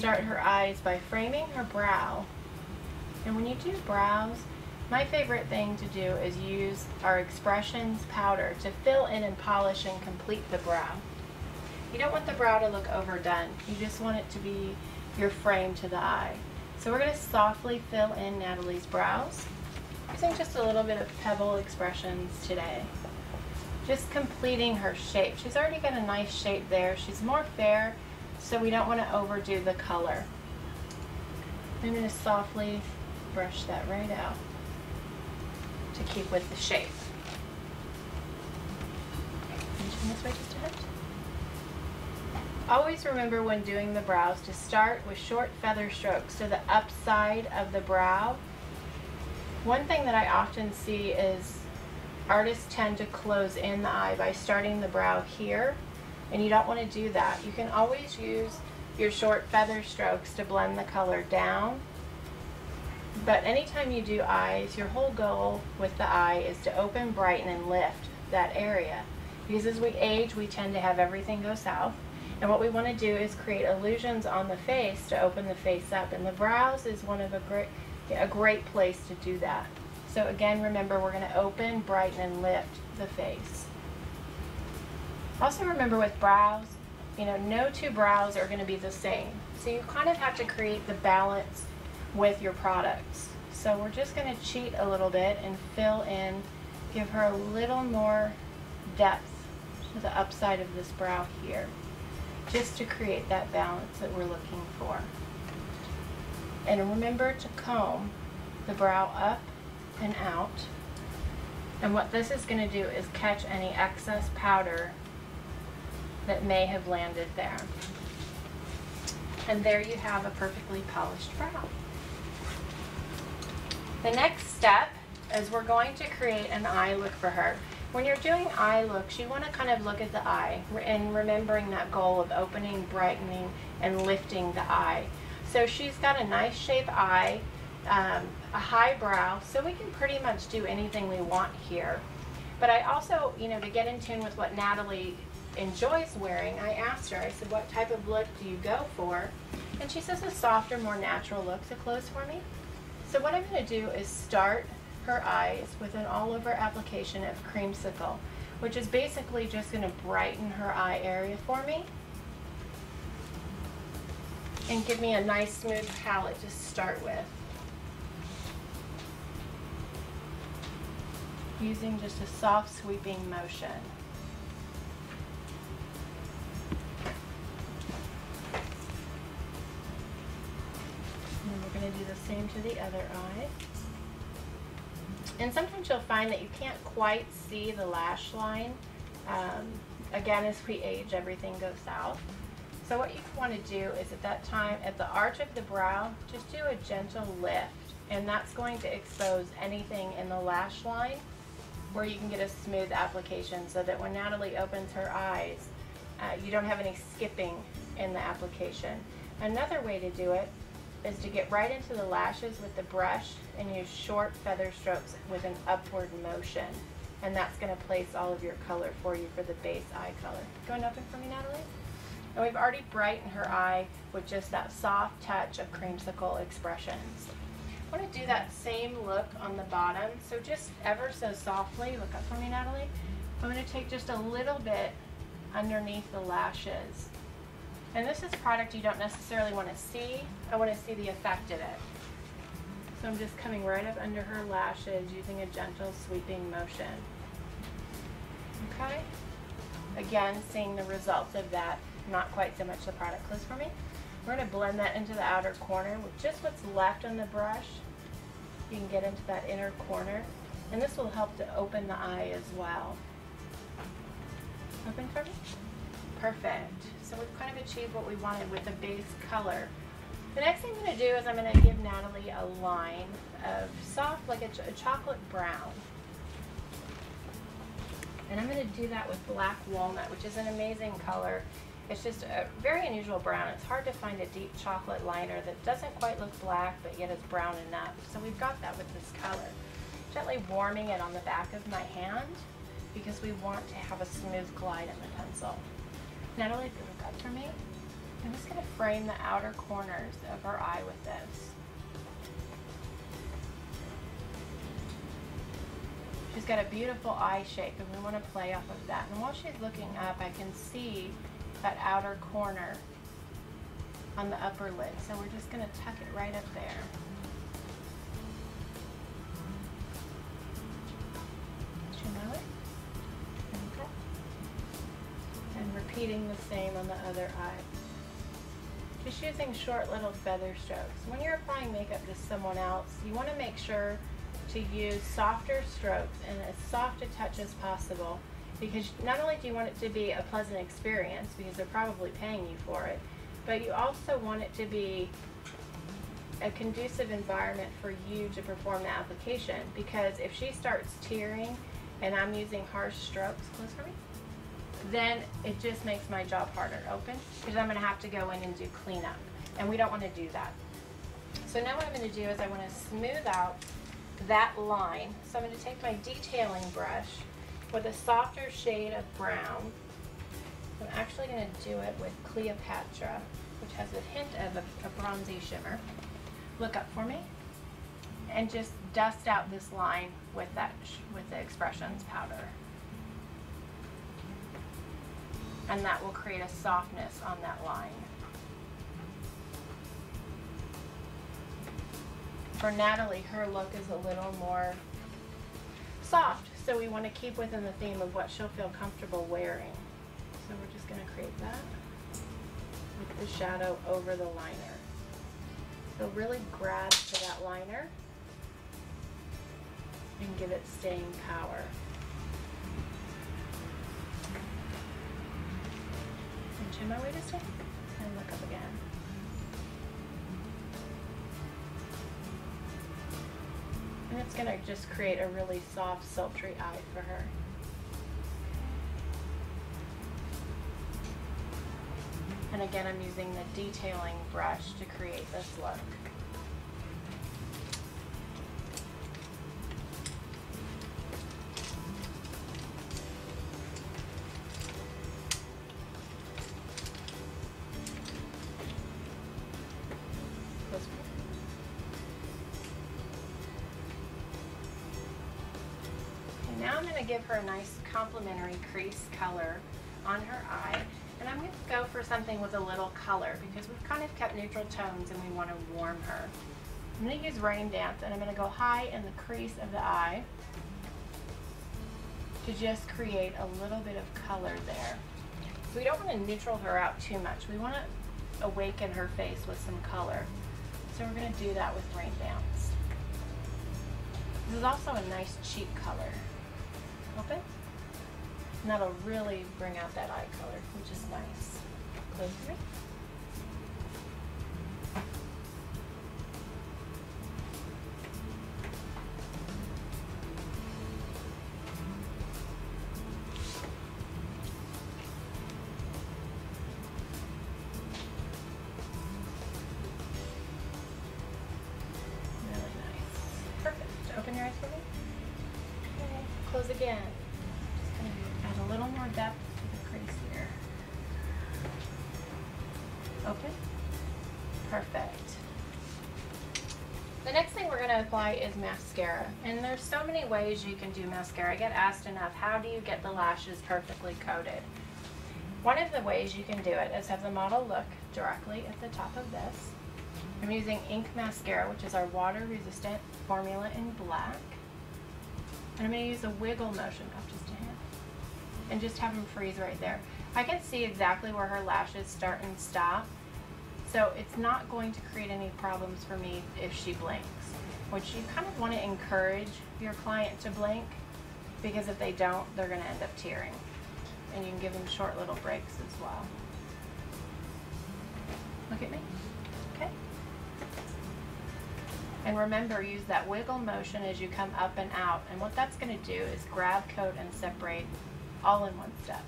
start her eyes by framing her brow. And when you do brows, my favorite thing to do is use our Expressions powder to fill in and polish and complete the brow. You don't want the brow to look overdone. You just want it to be your frame to the eye. So we're going to softly fill in Natalie's brows using just a little bit of Pebble Expressions today. Just completing her shape. She's already got a nice shape there. She's more fair, so we don't want to overdo the color. I'm going to softly brush that right out to keep with the shape. Turn this way just a hint. Always remember when doing the brows to start with short feather strokes to the upside of the brow. One thing that I often see is artists tend to close in the eye by starting the brow here, and you don't want to do that. You can always use your short feather strokes to blend the color down, but anytime you do eyes, your whole goal with the eye is to open, brighten, and lift that area. Because as we age, we tend to have everything go south, and what we want to do is create illusions on the face to open the face up, and the brows is one of a great place to do that. So again, remember, we're going to open, brighten, and lift the face. Also remember with brows, no two brows are going to be the same. So you kind of have to create the balance with your products. So we're just going to cheat a little bit and fill in, give her a little more depth to the upside of this brow here, just to create that balance that we're looking for. And remember to comb the brow up and out. And what this is going to do is catch any excess powder that may have landed there. And there you have a perfectly polished brow. The next step is we're going to create an eye look for her. When you're doing eye looks, you want to kind of look at the eye and remembering that goal of opening, brightening, and lifting the eye. So she's got a nice shaped eye, a high brow, so we can pretty much do anything we want here. But I also, to get in tune with what Natalie enjoys wearing, I asked her, I said, what type of look do you go for? And she says a softer, more natural look. So close for me. So what I'm going to do is start her eyes with an all-over application of Creamsicle, which is basically just going to brighten her eye area for me and give me a nice smooth palette to start with. Using just a soft sweeping motion. And we're going to do the same to the other eye. And sometimes you'll find that you can't quite see the lash line. Again, as we age, everything goes south. So what you want to do is at that time, at the arch of the brow, just do a gentle lift. And that's going to expose anything in the lash line where you can get a smooth application so that when Natalie opens her eyes, you don't have any skipping in the application. Another way to do it is to get right into the lashes with the brush and use short feather strokes with an upward motion. And that's going to place all of your color for you for the base eye color. Go and open for me, Natalie. And we've already brightened her eye with just that soft touch of Creamsicle Expressions. I want to do that same look on the bottom, so just ever so softly, look up for me, Natalie. I'm going to take just a little bit underneath the lashes. And this is product you don't necessarily want to see. I want to see the effect of it. So I'm just coming right up under her lashes using a gentle sweeping motion. Okay? Again, seeing the results of that, not quite so much the product. Close for me. We're going to blend that into the outer corner with just what's left on the brush. You can get into that inner corner, and this will help to open the eye as well. Open for me? Perfect. So we've kind of achieved what we wanted with the base color. The next thing I'm going to do is I'm going to give Natalie a line of soft, like a chocolate brown. And I'm going to do that with Black Walnut, which is an amazing color. It's just a very unusual brown. It's hard to find a deep chocolate liner that doesn't quite look black, but yet is brown enough. So we've got that with this color. Gently warming it on the back of my hand because we want to have a smooth glide in the pencil. Natalie, if you look up for me. I'm just going to frame the outer corners of her eye with this. She's got a beautiful eye shape and we want to play off of that. And while she's looking up, I can see that outer corner on the upper lid. So we're just going to tuck it right up there. Do you know it? Okay. And repeating the same on the other eye. Just using short little feather strokes. When you're applying makeup to someone else, you want to make sure to use softer strokes and as soft a touch as possible, because not only do you want it to be a pleasant experience because they're probably paying you for it, but you also want it to be a conducive environment for you to perform the application, because if she starts tearing and I'm using harsh strokes, close for me, then it just makes my job harder. Open, because I'm going to have to go in and do cleanup, and we don't want to do that. So now what I'm going to do is I want to smooth out that line. So I'm going to take my detailing brush with a softer shade of brown. I'm actually going to do it with Cleopatra, which has a hint of a bronzy shimmer. Look up for me. And just dust out this line with with the Expressions powder. And that will create a softness on that line. For Natalie, her look is a little more soft, so we want to keep within the theme of what she'll feel comfortable wearing. So we're just going to create that with the shadow over the liner. So really grab to that liner and give it staying power. And chin my way to stay, and look up again. And it's going to just create a really soft, sultry eye for her. And again, I'm using the detailing brush to create this look. Now I'm going to give her a nice complementary crease color on her eye, and I'm going to go for something with a little color because we've kind of kept neutral tones and we want to warm her. I'm going to use Rain Dance, and I'm going to go high in the crease of the eye to just create a little bit of color there. So we don't want to neutral her out too much. We want to awaken her face with some color. So we're going to do that with Rain Dance. This is also a nice cheek color. Open. And that'll really bring out that eye color, which is nice. Close for me. Really nice. Perfect. Open your eyes for me. Okay. Close again. Just going to add a little more depth to the crease here. Open. Perfect. The next thing we're going to apply is mascara. And there's so many ways you can do mascara. I get asked enough, how do you get the lashes perfectly coated? One of the ways you can do it is have the model look directly at the top of this. I'm using Ink Mascara, which is our water-resistant formula in black. And I'm going to use a wiggle motion up just a hand and just have them freeze right there. I can see exactly where her lashes start and stop, so it's not going to create any problems for me if she blinks, which you kind of want to encourage your client to blink, because if they don't, they're going to end up tearing. And you can give them short little breaks as well. Look at me. Okay. And remember, use that wiggle motion as you come up and out. And what that's going to do is grab, coat, and separate all in one step.